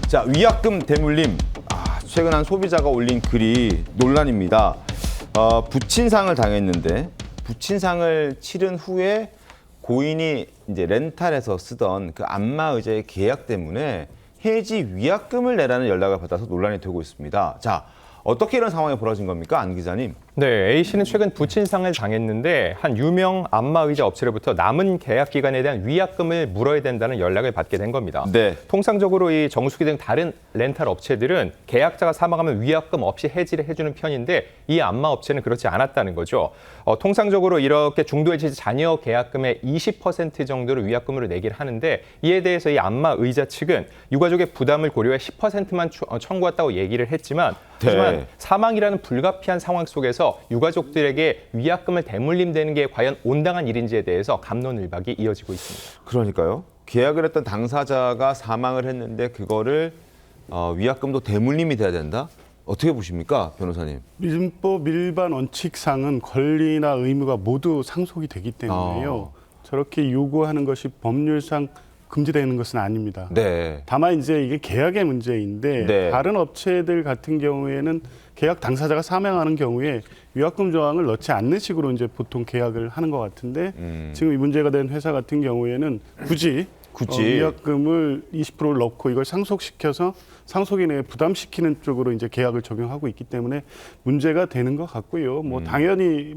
자, 위약금 대물림. 최근 한 소비자가 올린 글이 논란입니다. 부친상을 당했는데 부친상을 치른 후에 고인이 이제 렌탈해서 쓰던 그 안마의자의 계약 때문에 해지 위약금을 내라는 연락을 받아서 논란이 되고 있습니다. 자, 어떻게 이런 상황이 벌어진 겁니까, 안 기자님? 네, A씨는 최근 부친상을 당했는데 한 유명 안마의자 업체로부터 남은 계약 기간에 대한 위약금을 물어야 된다는 연락을 받게 된 겁니다. 네. 통상적으로 이 정수기 등 다른 렌탈 업체들은 계약자가 사망하면 위약금 없이 해지를 해주는 편인데 이 안마 업체는 그렇지 않았다는 거죠. 통상적으로 이렇게 중도해지 자녀 계약금의 20% 정도를 위약금으로 내긴 하는데 이에 대해서 이 안마의자 측은 유가족의 부담을 고려해 10%만 청구했다고 얘기를 했지만 하지만 사망이라는 불가피한 상황 속에서 유가족들에게 위약금을 대물림되는 게 과연 온당한 일인지에 대해서 갑론을박이 이어지고 있습니다. 그러니까요. 계약을 했던 당사자가 사망을 했는데 그거를 위약금도 대물림이 돼야 된다? 어떻게 보십니까, 변호사님? 민법 일반 원칙상은 권리나 의무가 모두 상속이 되기 때문에요. 저렇게 요구하는 것이 법률상 금지되는 것은 아닙니다. 네. 다만 이제 이게 계약의 문제인데 네. 다른 업체들 같은 경우에는 계약 당사자가 사망하는 경우에 위약금 조항을 넣지 않는 식으로 이제 보통 계약을 하는 것 같은데 지금 이 문제가 된 회사 같은 경우에는 굳이 위약금을 20%를 넣고 이걸 상속시켜서 상속인에게 부담시키는 쪽으로 이제 계약을 적용하고 있기 때문에 문제가 되는 것 같고요. 뭐 당연히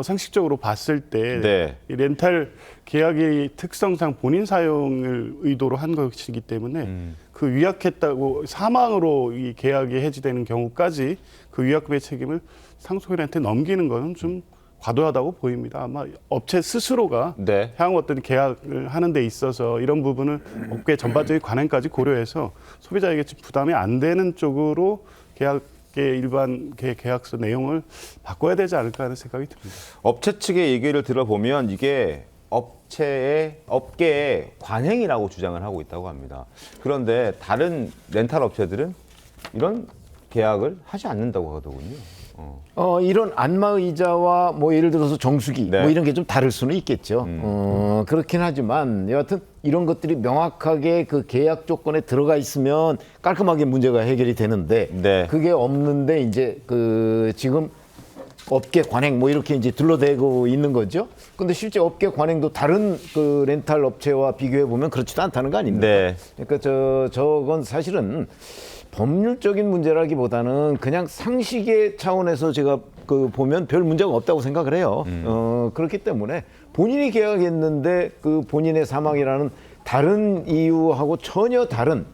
상식적으로 봤을 때 네. 이 렌탈 계약의 특성상 본인 사용을 의도로 한 것이기 때문에 그 위약했다고 사망으로 이 계약이 해지되는 경우까지 그 위약금의 책임을 상속인한테 넘기는 것은 좀 과도하다고 보입니다. 아마 업체 스스로가 네. 향후 어떤 계약을 하는 데 있어서 이런 부분을 업계 전반적인 관행까지 고려해서 소비자에게 부담이 안 되는 쪽으로 계약의 일반 계약서 내용을 바꿔야 되지 않을까 하는 생각이 듭니다. 업체 측의 얘기를 들어보면 이게 업계의 관행이라고 주장을 하고 있다고 합니다. 그런데 다른 렌탈 업체들은 이런 계약을 하지 않는다고 하더군요. 이런 안마의자와 뭐 예를 들어서 정수기 네. 뭐 이런 게 좀 다를 수는 있겠죠. 그렇긴 하지만 여하튼 이런 것들이 명확하게 그 계약 조건에 들어가 있으면 깔끔하게 문제가 해결이 되는데 네. 그게 없는데 이제 그 지금 업계 관행 뭐 이렇게 이제 둘러대고 있는 거죠. 근데 실제 업계 관행도 다른 그 렌탈 업체와 비교해 보면 그렇지도 않다는 거 아닙니까? 네. 그러니까 저건 사실은 법률적인 문제라기보다는 그냥 상식의 차원에서 제가 그 보면 별 문제가 없다고 생각을 해요. 그렇기 때문에 본인이 계약했는데 그 본인의 사망이라는 다른 이유하고 전혀 다른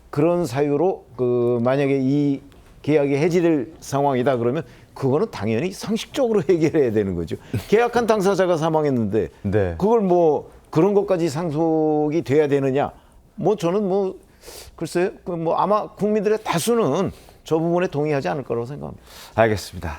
그런 사유로 그 만약에 이 계약이 해지될 상황이다 그러면 그거는 당연히 상식적으로 해결해야 되는 거죠. 계약한 당사자가 사망했는데 네. 그걸 뭐 그런 것까지 상속이 돼야 되느냐? 뭐 저는 뭐 글쎄요, 뭐 아마 국민들의 다수는 저 부분에 동의하지 않을 거라고 생각합니다. 알겠습니다.